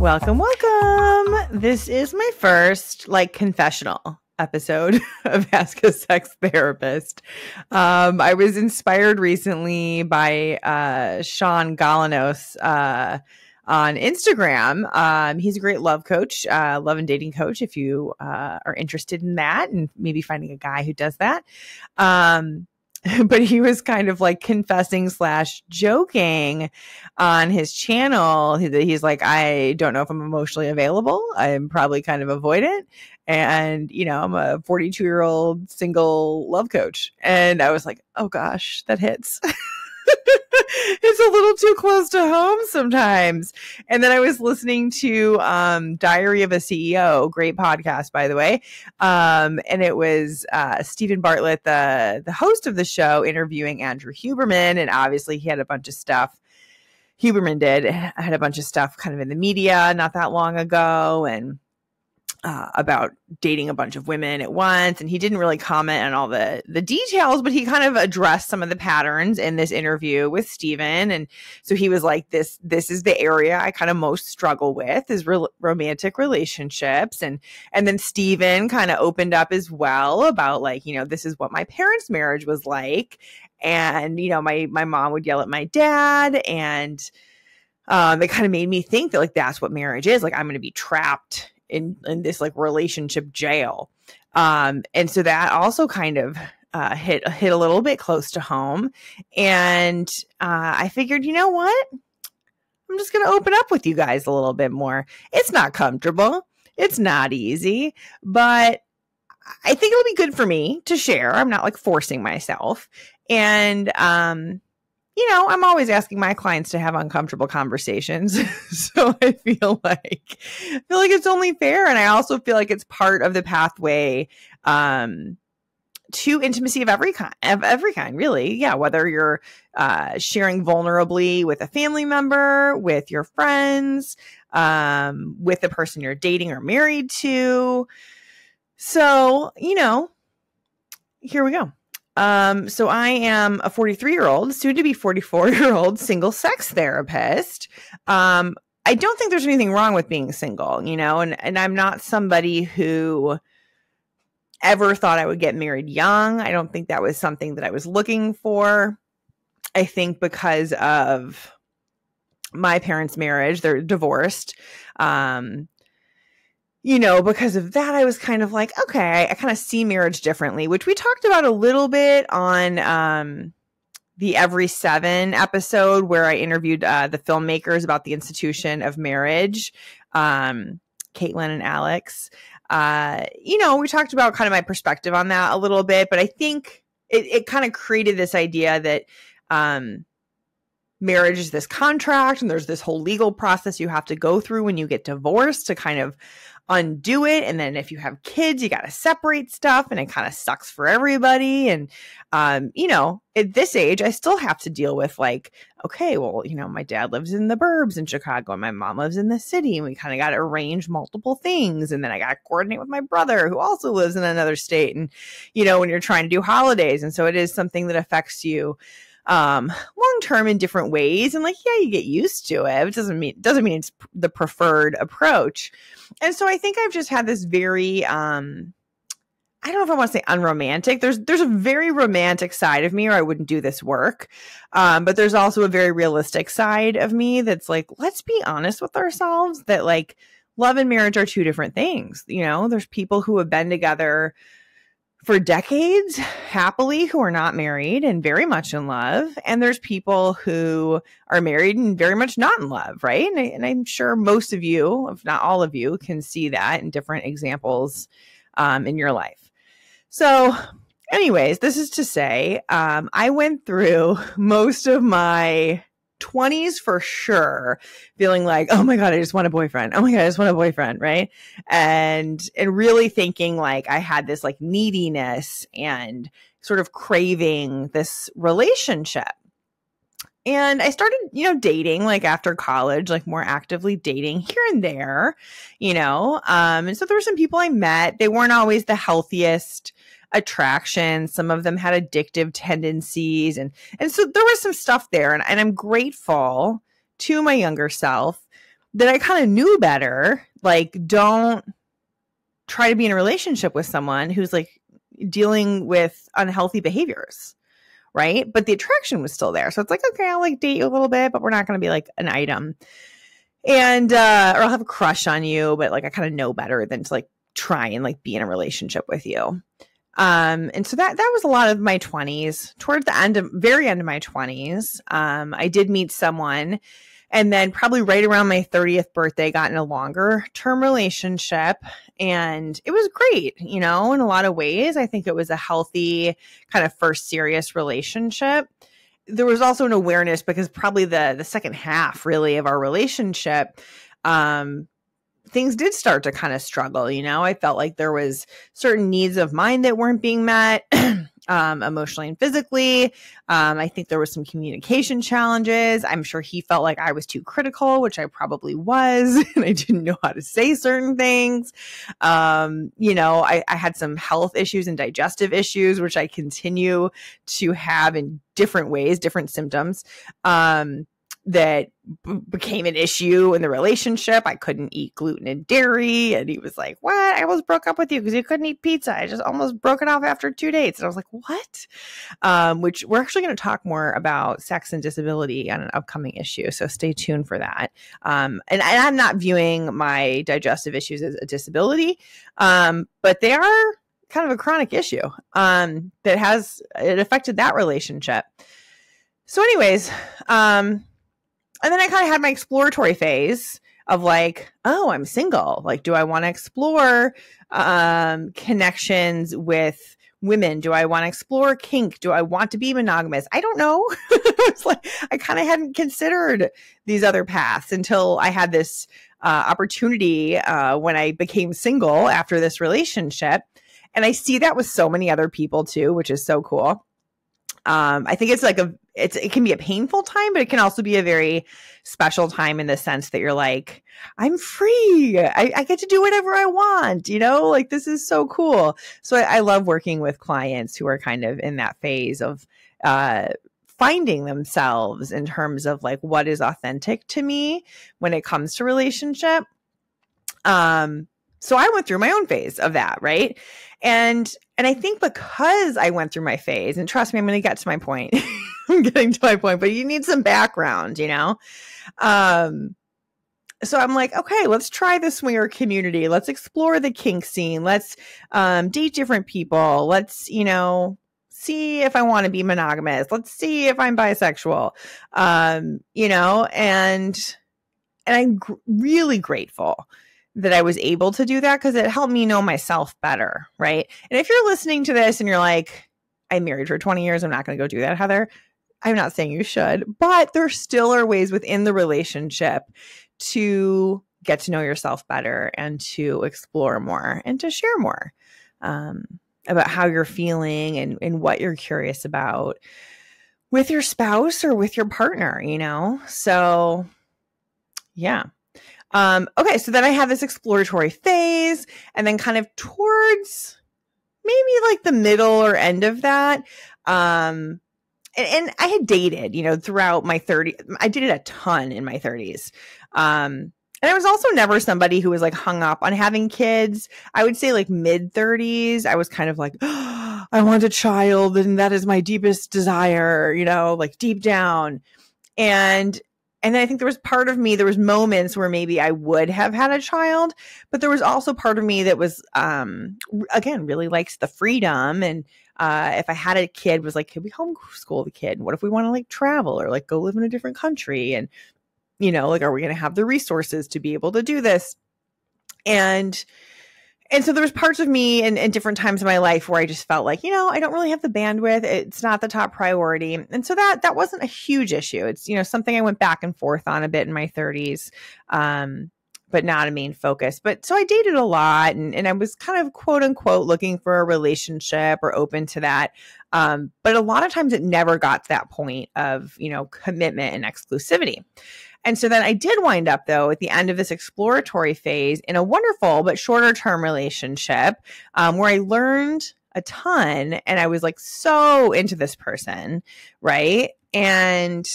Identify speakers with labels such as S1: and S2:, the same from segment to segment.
S1: Welcome, welcome. This is my first confessional episode of Ask a Sex Therapist. I was inspired recently by Sean Golanos on Instagram. He's a great love coach, love and dating coach, if you are interested in that and maybe finding a guy who does that. But he was kind of confessing / joking on his channel. He's like, I don't know if I'm emotionally available. I'm probably kind of avoidant. And, I'm a 42-year-old single love coach. And I was like, oh gosh, that hits. It's a little too close to home sometimes. And then I was listening to Diary of a CEO, great podcast, by the way. And it was Stephen Bartlett, the host of the show, interviewing Andrew Huberman. And obviously he had a bunch of stuff. Huberman had a bunch of stuff kind of in the media not that long ago, and about dating a bunch of women at once. And he didn't really comment on all the details, but he kind of addressed some of the patterns in this interview with Stephen. And so he was like, this is the area I kind of most struggle with, is romantic relationships. And then Stephen kind of opened up as well about this is what my parents' marriage was like. And, my mom would yell at my dad, and it kind of made me think that that's what marriage is. I'm going to be trapped in this relationship jail. And so that also kind of hit a little bit close to home. And I figured, you know what? I'm just going to open up with you guys a little bit more. It's not comfortable. It's not easy, but I think it'll be good for me to share. I'm not forcing myself. And, I'm always asking my clients to have uncomfortable conversations. So I feel like it's only fair. And I also feel like it's part of the pathway to intimacy of every kind, really. Yeah. Whether you're sharing vulnerably with a family member, with your friends, with the person you're dating or married to. So, here we go. So I am a 43-year-old, soon to be 44-year-old single sex therapist. I don't think there's anything wrong with being single, and I'm not somebody who ever thought I would get married young. I don't think that was something that I was looking for. I think because of my parents' marriage, they're divorced. Because of that, I was kind of like, okay, I kind of see marriage differently, which we talked about a little bit on the Every 7 episode, where I interviewed the filmmakers about the institution of marriage, Caitlin and Alex. We talked about kind of my perspective on that a little bit, but I think it kind of created this idea that marriage is this contract, and there's this whole legal process you have to go through when you get divorced to kind of undo it. And then if you have kids, you got to separate stuff, and it kind of sucks for everybody. And, at this age, I still have to deal with okay, well, my dad lives in the burbs in Chicago and my mom lives in the city, and we kind of got to arrange multiple things. And then I got to coordinate with my brother, who also lives in another state. And, when you're trying to do holidays. And so it is something that affects you long-term in different ways. And you get used to it. It doesn't mean it's the preferred approach. And so I think I've just had this very, I don't know if I want to say unromantic. There's a very romantic side of me, or I wouldn't do this work. But there's also a very realistic side of me that's let's be honest with ourselves that love and marriage are two different things. There's people who have been together for decades happily, who are not married and very much in love. And there's people who are married and very much not in love, right? And I'm sure most of you, if not all of you, can see that in different examples in your life. So anyways, this is to say, I went through most of my 20s for sure, feeling oh my God, I just want a boyfriend. Oh my God, I just want a boyfriend. Right. And really thinking I had this neediness and sort of craving this relationship. And I started, dating after college, more actively dating here and there, and so there were some people I met. They weren't always the healthiest attraction. Some of them had addictive tendencies. And so there was some stuff there. And I'm grateful to my younger self that I kind of knew better. Like, don't try to be in a relationship with someone who's like dealing with unhealthy behaviors. Right. But the attraction was still there. So it's like, okay, I'll like date you a little bit, but we're not going to be like an item. And, or I'll have a crush on you, but like, I kind of know better than to like try and like be in a relationship with you. And so that was a lot of my 20s. Towards the very end of my 20s, I did meet someone, and then probably right around my 30th birthday, got in a longer term relationship, and it was great, you know, in a lot of ways. I think it was a healthy kind of first serious relationship. There was also an awareness, because probably the second half really of our relationship, things did start to kind of struggle. You know, I felt like there was certain needs of mine that weren't being met, emotionally and physically. I think there was some communication challenges. I'm sure he felt like I was too critical, which I probably was, and I didn't know how to say certain things. You know, I had some health issues and digestive issues, which I continue to have in different ways, different symptoms. That became an issue in the relationship. I couldn't eat gluten and dairy. And he was like, what? I almost broke up with you because you couldn't eat pizza. I just almost broke it off after 2 dates. And I was like, what? Which we're actually going to talk more about sex and disability on an upcoming issue. So stay tuned for that. And I'm not viewing my digestive issues as a disability, but they are kind of a chronic issue it affected that relationship. So anyways, and then I kind of had my exploratory phase of like, oh, I'm single. Like, do I want to explore connections with women? Do I want to explore kink? Do I want to be monogamous? I don't know. It's like, I kind of hadn't considered these other paths until I had this opportunity when I became single after this relationship. And I see that with so many other people too, which is so cool. I think it's like it can be a painful time, but it can also be a very special time in the sense that you're like, I'm free. I get to do whatever I want, you know, like this is so cool. So I love working with clients who are kind of in that phase of finding themselves in terms of like, what is authentic to me when it comes to relationship. So I went through my own phase of that, right? And I think because I went through my phase, and trust me, I'm going to get to my point. I'm getting to my point, but you need some background, you know? So I'm like, okay, let's try the swinger community. Let's explore the kink scene. Let's date different people. Let's, you know, see if I want to be monogamous. Let's see if I'm bisexual. You know, and I'm really grateful that I was able to do that, because it helped me know myself better, right? And if you're listening to this and you're like, I'm married for 20 years, I'm not going to go do that, Heather. I'm not saying you should, but there still are ways within the relationship to get to know yourself better and to explore more and to share more about how you're feeling and what you're curious about with your spouse or with your partner, you know? So yeah. Okay, so then I have this exploratory phase, and then kind of towards maybe like the middle or end of that, and I had dated, you know, throughout my 30s. I dated a ton in my 30s. And I was also never somebody who was like hung up on having kids. I would say like mid 30s, I was kind of like, oh, I want a child, and that is my deepest desire, you know, like deep down. And then I think there was part of me, there was moments where maybe I would have had a child, but there was also part of me that was, again, really likes the freedom. And if I had a kid, was like, could we homeschool the kid? What if we want to like travel or like go live in a different country? And, you know, like, are we going to have the resources to be able to do this? And so there was parts of me in different times of my life where I just felt like, you know, I don't really have the bandwidth. It's not the top priority. And so that wasn't a huge issue. It's, you know, something I went back and forth on a bit in my 30s, but not a main focus. But so I dated a lot, and I was kind of quote unquote looking for a relationship or open to that. But a lot of times it never got to that point of, you know, commitment and exclusivity. And so then I did wind up, though, at the end of this exploratory phase in a wonderful but shorter term relationship where I learned a ton, and I was like so into this person, right? And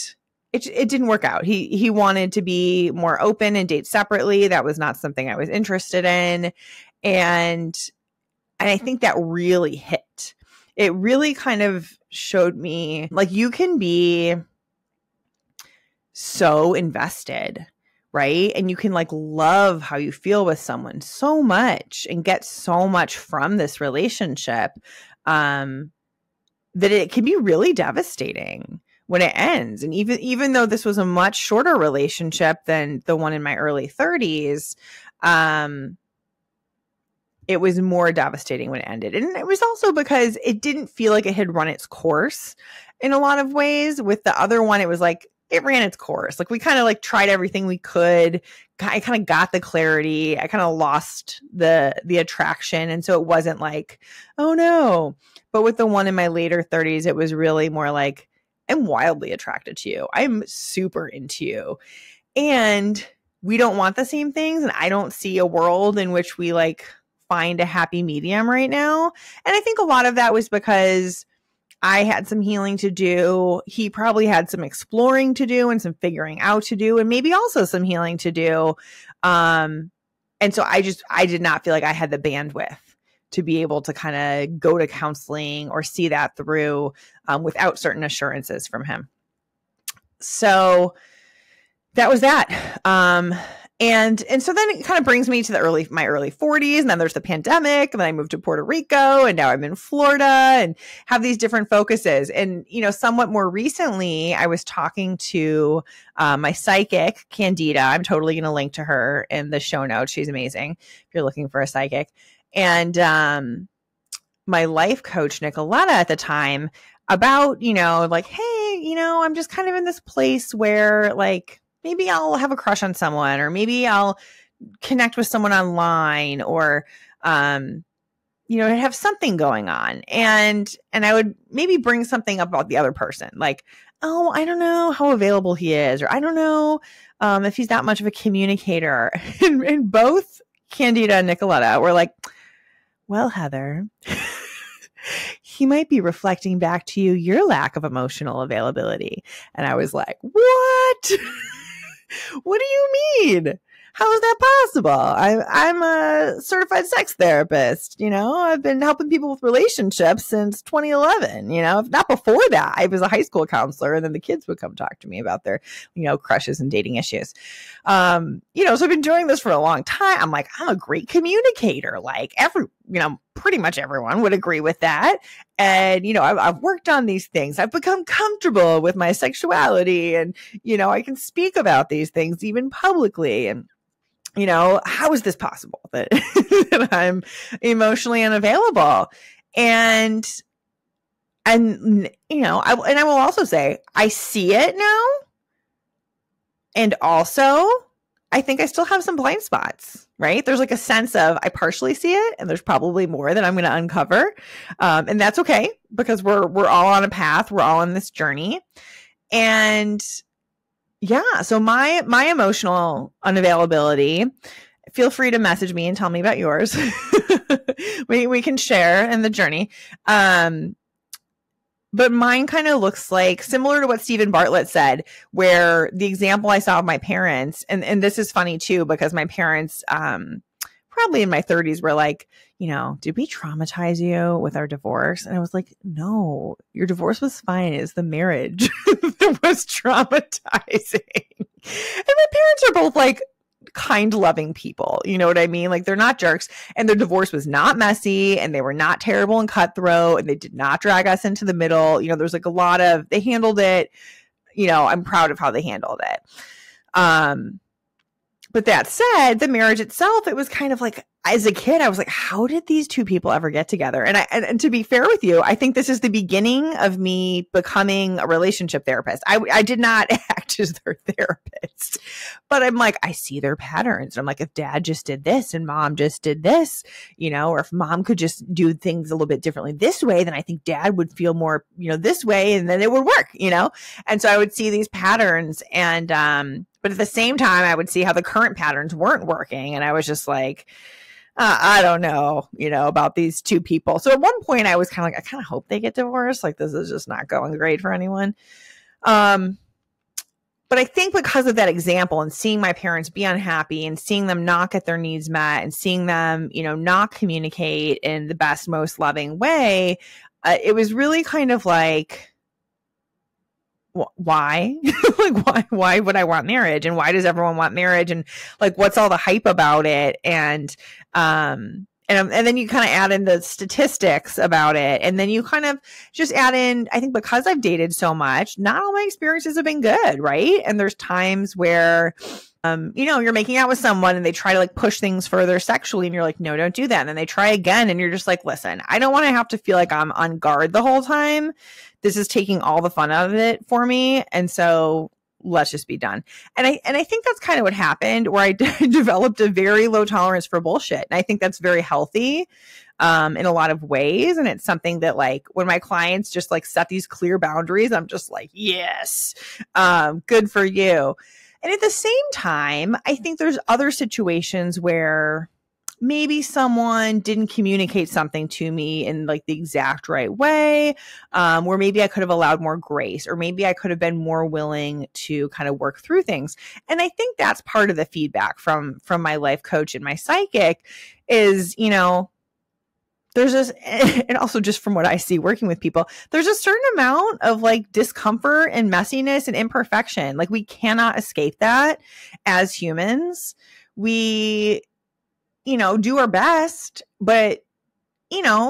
S1: it didn't work out. He wanted to be more open and date separately. That was not something I was interested in. And I think that really hit. It really kind of showed me, like, you can be so invested, right? And you can like love how you feel with someone so much and get so much from this relationship, that it can be really devastating when it ends. And even though this was a much shorter relationship than the one in my early 30s, it was more devastating when it ended. And it was also because it didn't feel like it had run its course in a lot of ways. With the other one, it was like, it ran its course. Like, we kind of like tried everything we could. I kind of got the clarity. I kind of lost the attraction. And so it wasn't like, oh no. But with the one in my later 30s, it was really more like, I'm wildly attracted to you. I'm super into you. And we don't want the same things. And I don't see a world in which we like find a happy medium right now. And I think a lot of that was because I had some healing to do. He probably had some exploring to do and some figuring out to do, and maybe also some healing to do. And so I did not feel like I had the bandwidth to be able to kind of go to counseling or see that through without certain assurances from him. So that was that. And so then it kind of brings me to my early 40s, and then there's the pandemic, and then I moved to Puerto Rico, and now I'm in Florida and have these different focuses. And, you know, somewhat more recently, I was talking to my psychic, Candida. I'm totally going to link to her in the show notes. She's amazing if you're looking for a psychic. And my life coach, Nicoletta, at the time, about, you know, like, hey, you know, I'm just kind of in this place where like, maybe I'll have a crush on someone, or maybe I'll connect with someone online, or, you know, have something going on. And I would maybe bring something up about the other person. Like, oh, I don't know how available he is, or I don't know if he's that much of a communicator. And both Candida and Nicoletta were like, well, Heather, he might be reflecting back to you your lack of emotional availability. And I was like, what? What do you mean? How is that possible? I'm a certified sex therapist. You know, I've been helping people with relationships since 2011. You know, if not before that, I was a high school counselor, and then the kids would come talk to me about their, you know, crushes and dating issues. You know, so I've been doing this for a long time. I'm like, I'm a great communicator. Like pretty much everyone would agree with that. And, you know, I've worked on these things. I've become comfortable with my sexuality, and, you know, I can speak about these things even publicly. And, you know, how is this possible that, that I'm emotionally unavailable? And, you know, I will also say, I see it now. And also, I think I still have some blind spots, right? There's like a sense of, I partially see it, and there's probably more that I'm going to uncover. And that's okay, because we're all on a path. We're all on this journey. And yeah, so my emotional unavailability, feel free to message me and tell me about yours. we can share in the journey. But mine kind of looks like, similar to what Stephen Bartlett said, where the example I saw of my parents, and this is funny too, because my parents, probably in my 30s, were like, you know, did we traumatize you with our divorce? And I was like, no, your divorce was fine. It's the marriage that was traumatizing. And my parents are both like kind, loving people. You know what I mean? Like, they're not jerks, and their divorce was not messy, and they were not terrible and cutthroat, and they did not drag us into the middle. You know, there's like a lot of, they handled it, you know, I'm proud of how they handled it. But that said, the marriage itself, it was kind of like, as a kid, I was like, how did these two people ever get together? And to be fair with you, I think this is the beginning of me becoming a relationship therapist. I did not act as their therapist, but I'm like, I see their patterns. I'm like, if dad just did this and mom just did this, you know, or if mom could just do things a little bit differently this way, then I think dad would feel more, you know, this way, and then it would work, you know? And so I would see these patterns, and, but at the same time, I would see how the current patterns weren't working. And I was just like, I don't know, you know, about these two people. So at one point I was kind of like, I kind of hope they get divorced. Like, this is just not going great for anyone. But I think because of that example and seeing my parents be unhappy and seeing them not get their needs met and seeing them, not communicate in the best, most loving way, it was really kind of like, why? Like, why would I want marriage? And why does everyone want marriage? And like, what's all the hype about it? And then you kind of add in the statistics about it. And then you kind of just add in, I think because I've dated so much, not all my experiences have been good. Right. And there's times where, you're making out with someone and they try to like push things further sexually and you're like, no, don't do that. And then they try again. And you're just like, listen, I don't want to have to feel like I'm on guard the whole time. This is taking all the fun out of it for me. And so let's just be done. And I think that's kind of what happened, where I developed a very low tolerance for bullshit. And I think that's very healthy in a lot of ways. And it's something that, like, when my clients just like set these clear boundaries, I'm just like, yes, good for you. And at the same time, I think there's other situations where maybe someone didn't communicate something to me in like the exact right way, where maybe I could have allowed more grace, or maybe I could have been more willing to kind of work through things. And I think that's part of the feedback from my life coach and my psychic is, there's this, and also just from what I see working with people, there's a certain amount of like discomfort and messiness and imperfection. Like, we cannot escape that as humans. We do our best, but,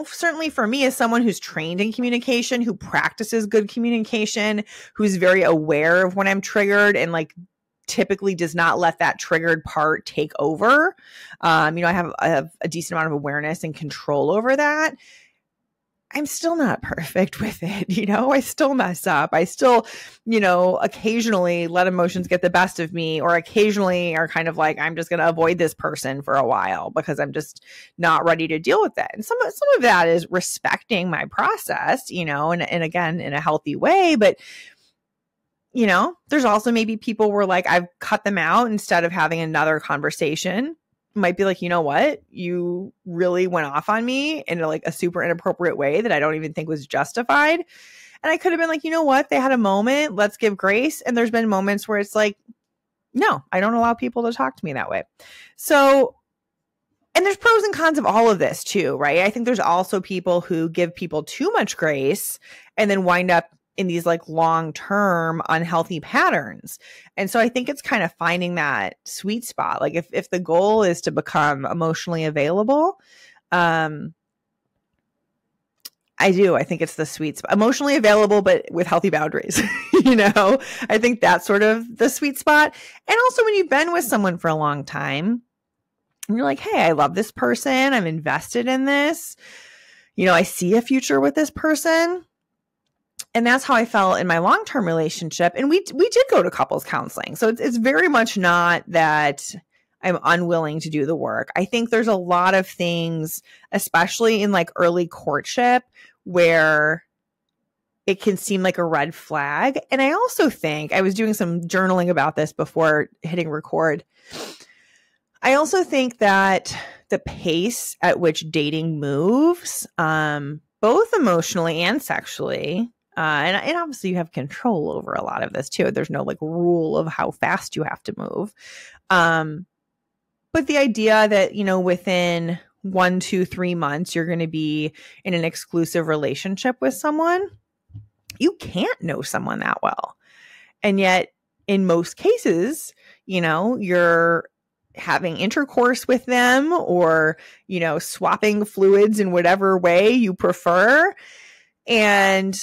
S1: certainly for me, as someone who's trained in communication, who practices good communication, who's very aware of when I'm triggered and like typically does not let that triggered part take over. I have a decent amount of awareness and control over that. I'm still not perfect with it. I still mess up. I still, occasionally let emotions get the best of me, or occasionally are kind of like, I'm just going to avoid this person for a while because I'm just not ready to deal with that. And some of that is respecting my process, and again, in a healthy way. But, there's also maybe people where like I've cut them out instead of having another conversation. Might be like, you know what? You really went off on me in like a super inappropriate way that I don't even think was justified. And I could have been like, you know what? They had a moment. Let's give grace. And there's been moments where it's like, no, I don't allow people to talk to me that way. So, and there's pros and cons of all of this too, right? I think there's also people who give people too much grace and then wind up in these like long-term unhealthy patterns. And so I think it's kind of finding that sweet spot. Like if the goal is to become emotionally available, I think it's the sweet spot, emotionally available, but with healthy boundaries. I think that's sort of the sweet spot. And also when you've been with someone for a long time and you're like, hey, I love this person. I'm invested in this. I see a future with this person. And that's how I felt in my long-term relationship. And we did go to couples counseling. So it's very much not that I'm unwilling to do the work. I think there's a lot of things, especially in like early courtship, where it can seem like a red flag. And I also think, I was doing some journaling about this before hitting record. I also think that the pace at which dating moves, both emotionally and sexually, and obviously you have control over a lot of this too. There's no like rule of how fast you have to move. But the idea that, within 1, 2, 3 months, you're going to be in an exclusive relationship with someone, you can't know someone that well. And yet in most cases, you're having intercourse with them or, swapping fluids in whatever way you prefer. And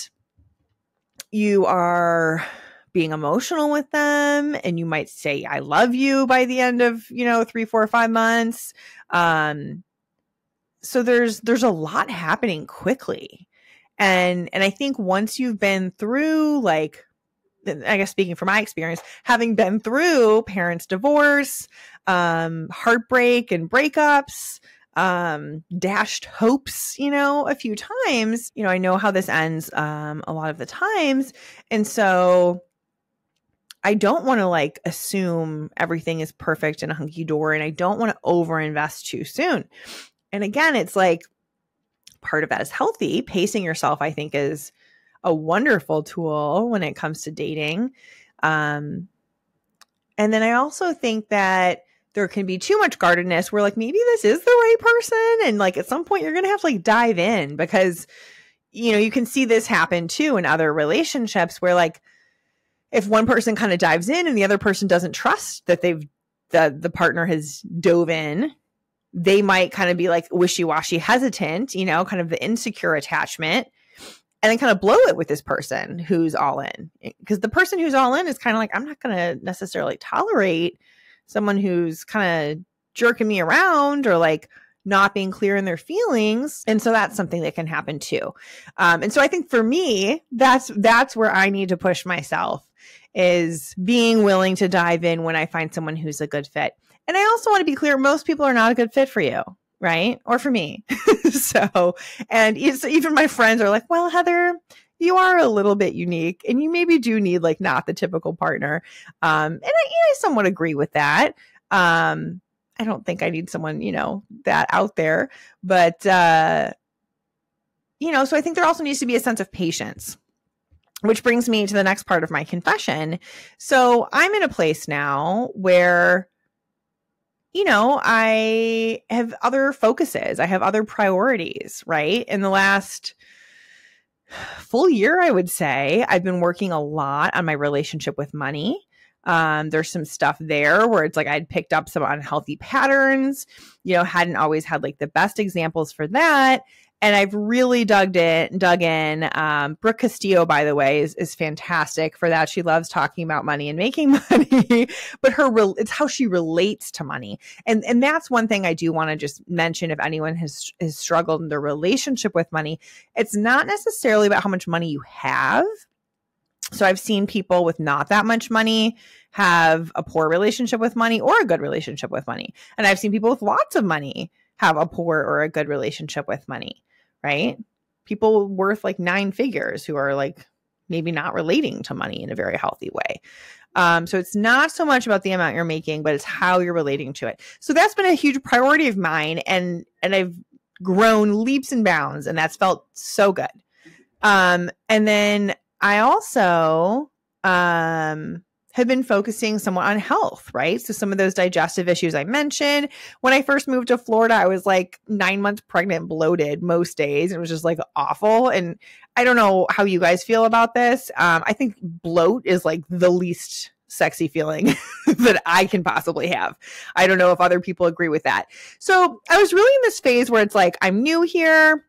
S1: you are being emotional with them, and you might say, I love you by the end of, 3, 4, 5 months. So there's a lot happening quickly. And I think once you've been through, like, I guess speaking from my experience, having been through parents' divorce, heartbreak and breakups, dashed hopes, a few times, I know how this ends, a lot of the times. And so I don't want to like assume everything is perfect and hunky dory, and I don't want to overinvest too soon. And again, it's like part of that is healthy. Pacing yourself, I think, is a wonderful tool when it comes to dating. And then I also think that there can be too much guardedness where like maybe this is the right person. And like at some point you're going to have to like dive in because, you know, you can see this happen too in other relationships where like if one person kind of dives in and the other person doesn't trust that the partner has dove in, they might kind of be like wishy-washy hesitant, you know, kind of the insecure attachment, and then kind of blow it with this person who's all in. Because the person who's all in is kind of like, I'm not going to necessarily tolerate someone who's kind of jerking me around or like not being clear in their feelings. And so that's something that can happen too. And so I think for me, that's where I need to push myself, is being willing to dive in when I find someone who's a good fit. And I also want to be clear, most people are not a good fit for you, right? Or for me. So, and even my friends are like, well, Heather, you are a little bit unique and you maybe do need like not the typical partner. And I somewhat agree with that. I don't think I need someone, you know, that out there, but, you know, so I think there also needs to be a sense of patience, which brings me to the next part of my confession. So I'm in a place now where, you know, I have other focuses. I have other priorities, right? In the last full year, I would say, I've been working a lot on my relationship with money. There's some stuff there where it's like I'd picked up some unhealthy patterns, you know, hadn't always had like the best examples for that. And I've really dug in. Brooke Castillo, by the way, is fantastic for that. She loves talking about money and making money, but it's how she relates to money. And that's one thing I do want to just mention. If anyone has struggled in their relationship with money, it's not necessarily about how much money you have. So I've seen people with not that much money have a poor relationship with money or a good relationship with money. And I've seen people with lots of money have a poor or a good relationship with money, right? People worth like 9 figures who are like maybe not relating to money in a very healthy way. So it's not so much about the amount you're making, but it's how you're relating to it. So that's been a huge priority of mine. And I've grown leaps and bounds, and that's felt so good. And then I also have been focusing somewhat on health, right? So some of those digestive issues I mentioned. When I first moved to Florida, I was like 9 months pregnant, bloated most days. It was just like awful. And I don't know how you guys feel about this. I think bloat is like the least sexy feeling that I can possibly have. I don't know if other people agree with that. So I was really in this phase where it's like, I'm new here.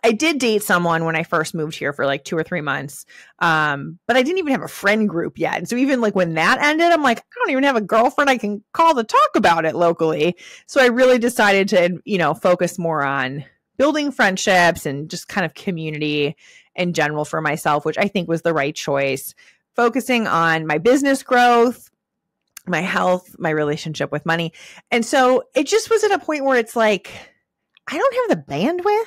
S1: I did date someone when I first moved here for like 2 or 3 months. But I didn't even have a friend group yet. And so even like when that ended, I'm like, I don't even have a girlfriend I can call to talk about it locally. So I really decided to, you know, focus more on building friendships and just kind of community in general for myself, which I think was the right choice. Focusing on my business growth, my health, my relationship with money. And so it just was at a point where it's like, I don't have the bandwidth.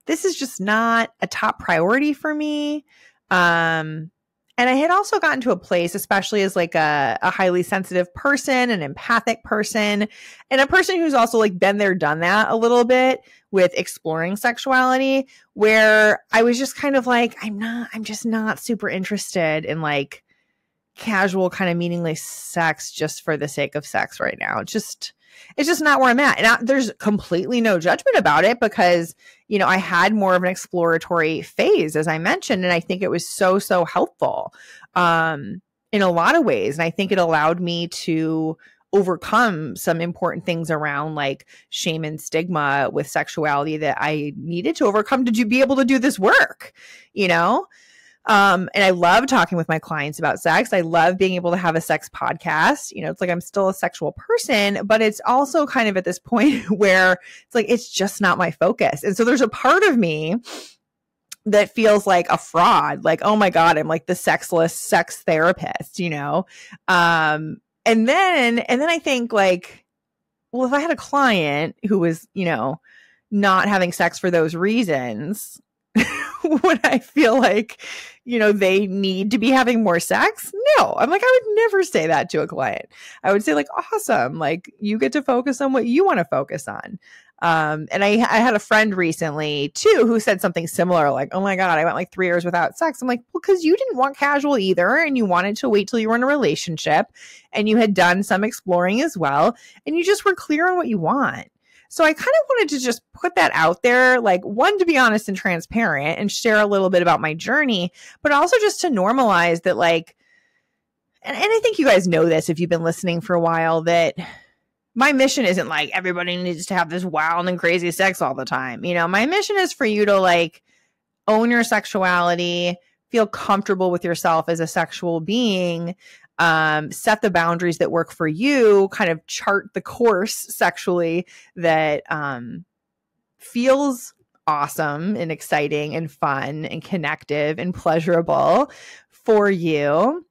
S1: This is just not a top priority for me. And I had also gotten to a place, especially as like a highly sensitive person, an empathic person, and a person who's also like been there, done that a little bit with exploring sexuality, where I was just kind of like, I'm just not super interested in like casual kind of meaningless sex just for the sake of sex right now. It's just not where I'm at. And there's completely no judgment about it because, you know, I had more of an exploratory phase, as I mentioned, and I think it was so helpful in a lot of ways. And I think it allowed me to overcome some important things around like shame and stigma with sexuality that I needed to overcome to be able to do this work, you know? And I love talking with my clients about sex. I love being able to have a sex podcast. You know, it's like I'm still a sexual person, but it's also kind of at this point where it's like, it's just not my focus. And so there's a part of me that feels like a fraud. Like, oh my God, I'm like the sexless sex therapist, you know? And then I think like, well, if I had a client who was, you know, not having sex for those reasons, would I feel like, you know, they need to be having more sex? No, I'm like, I would never say that to a client. I would say like, awesome. Like you get to focus on what you want to focus on. And I had a friend recently too who said something similar, like, oh my God, I went like 3 years without sex. I'm like, well, because you didn't want casual either. And you wanted to wait till you were in a relationship and you had done some exploring as well. And you just were clear on what you want. So I kind of wanted to just put that out there, like, one, to be honest and transparent and share a little bit about my journey, but also just to normalize that, like, and I think you guys know this if you've been listening for a while, that my mission isn't like everybody needs to have this wild and crazy sex all the time. You know, my mission is for you to like own your sexuality, feel comfortable with yourself as a sexual being, set the boundaries that work for you, kind of chart the course sexually that feels awesome and exciting and fun and connective and pleasurable for you.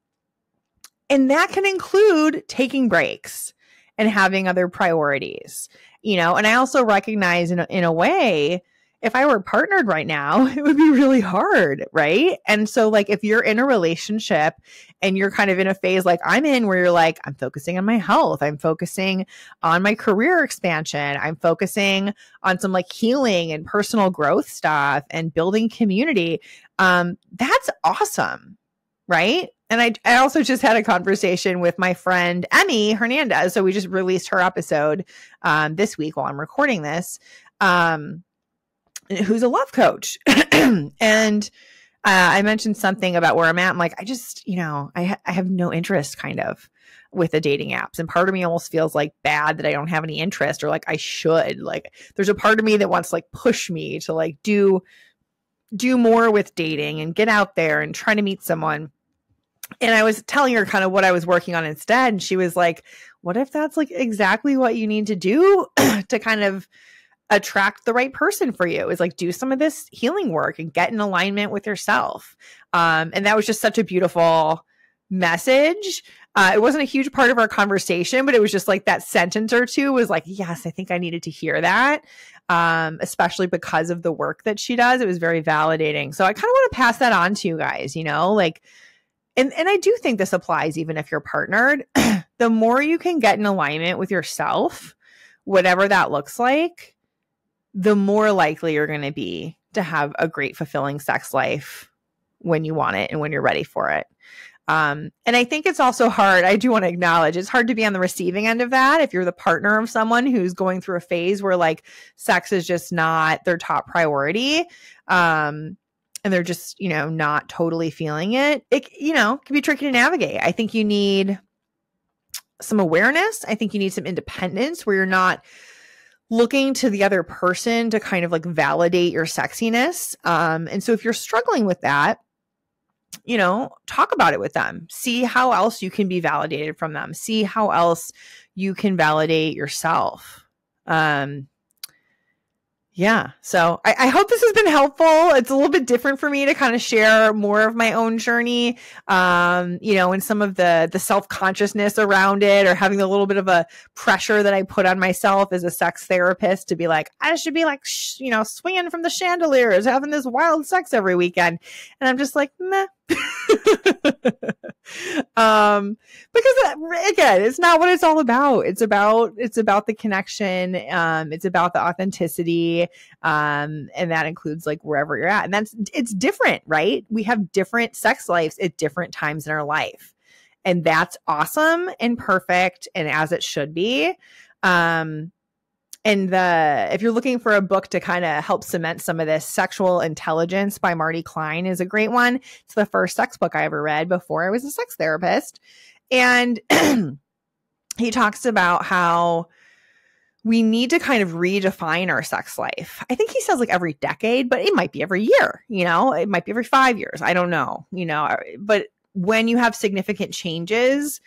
S1: And that can include taking breaks and having other priorities, you know. And I also recognize in a way, if I were partnered right now, it would be really hard, right? And so like, if you're in a relationship and you're kind of in a phase like I'm in, where you're like, I'm focusing on my health, I'm focusing on my career expansion, I'm focusing on some like healing and personal growth stuff and building community, that's awesome, right? And I also just had a conversation with my friend, Emmy Hernandez. So we just released her episode this week while I'm recording this, who's a love coach. And I mentioned something about where I'm at. I'm like, I just, you know, I have no interest kind of with the dating apps. And part of me almost feels like bad that I don't have any interest, or like I should. Like there's a part of me that wants to like push me to like do more with dating and get out there and try to meet someone. And I was telling her kind of what I was working on instead. And she was like, what if that's like exactly what you need to do to kind of attract the right person for you, is like do some of this healing work and get in alignment with yourself. And that was just such a beautiful message. It wasn't a huge part of our conversation, but it was just like that sentence or two was like, yes, I think I needed to hear that. Especially because of the work that she does. It was very validating. So I kind of want to pass that on to you guys, you know, like, and I do think this applies even if you're partnered. The more you can get in alignment with yourself, whatever that looks like, the more likely you're going to be to have a great, fulfilling sex life when you want it and when you're ready for it. And I think it's also hard. I do want to acknowledge it's hard to be on the receiving end of that. If you're the partner of someone who's going through a phase where like sex is just not their top priority, and they're just, you know, not totally feeling it, you know, can be tricky to navigate. I think you need some awareness. I think you need some independence where you're not looking to the other person to kind of like validate your sexiness. And so if you're struggling with that, you know, talk about it with them. See how else you can be validated from them. See how else you can validate yourself. Yeah. So I hope this has been helpful. It's a little bit different for me to kind of share more of my own journey, you know, and some of the self-consciousness around it, or having a little bit of a pressure that I put on myself as a sex therapist to be like, I should be like, you know, swinging from the chandeliers, having this wild sex every weekend. And I'm just like, meh. Because again, it's not what it's all about. It's about the connection. It's about the authenticity. And that includes like wherever you're at. And it's different, right? We have different sex lives at different times in our life. And that's awesome and perfect and as it should be. And if you're looking for a book to kind of help cement some of this, Sexual Intelligence by Marty Klein is a great one. It's the first sex book I ever read before I was a sex therapist. And he talks about how we need to kind of redefine our sex life. I think he says like every decade, but it might be every year, you know, it might be every 5 years. I don't know, you know, but when you have significant changes,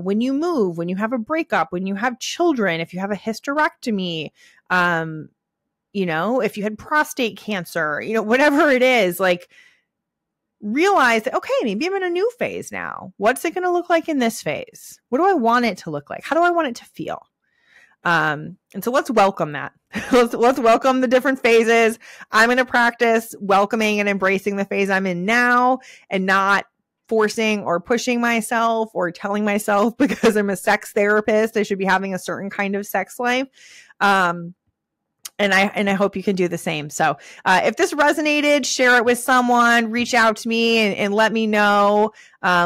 S1: when you move, when you have a breakup, when you have children, if you have a hysterectomy, you know, if you had prostate cancer, you know, whatever it is, like realize that, okay, maybe I'm in a new phase now. What's it going to look like in this phase? What do I want it to look like? How do I want it to feel? And so let's welcome that. let's welcome the different phases. I'm going to practice welcoming and embracing the phase I'm in now, and not forcing or pushing myself or telling myself because I'm a sex therapist I should be having a certain kind of sex life. And I hope you can do the same. So if this resonated, share it with someone, reach out to me and let me know.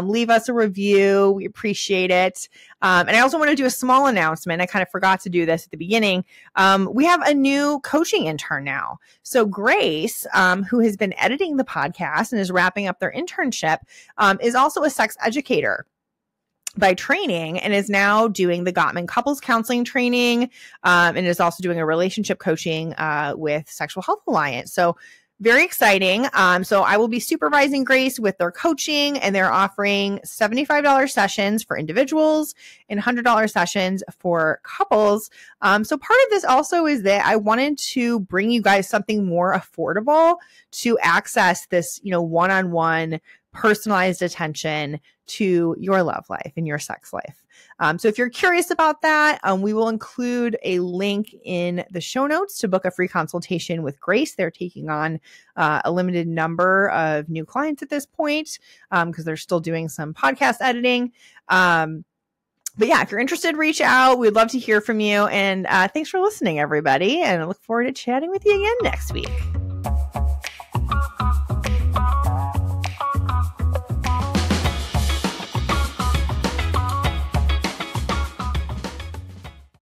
S1: Leave us a review. We appreciate it. And I also want to do a small announcement. I kind of forgot to do this at the beginning. We have a new coaching intern now. So Grace, who has been editing the podcast and is wrapping up their internship, is also a sex educator by training and is now doing the Gottman couples counseling training, and is also doing a relationship coaching with Sexual Health Alliance. So very exciting. So I will be supervising Grace with their coaching, and they're offering $75 sessions for individuals and $100 sessions for couples. So part of this also is that I wanted to bring you guys something more affordable to access this, one-on-one personalized attention to your love life and your sex life. So if you're curious about that, we will include a link in the show notes to book a free consultation with Grace. They're taking on a limited number of new clients at this point because they're still doing some podcast editing. But yeah, if you're interested, reach out. We'd love to hear from you. And thanks for listening, everybody. And I look forward to chatting with you again next week.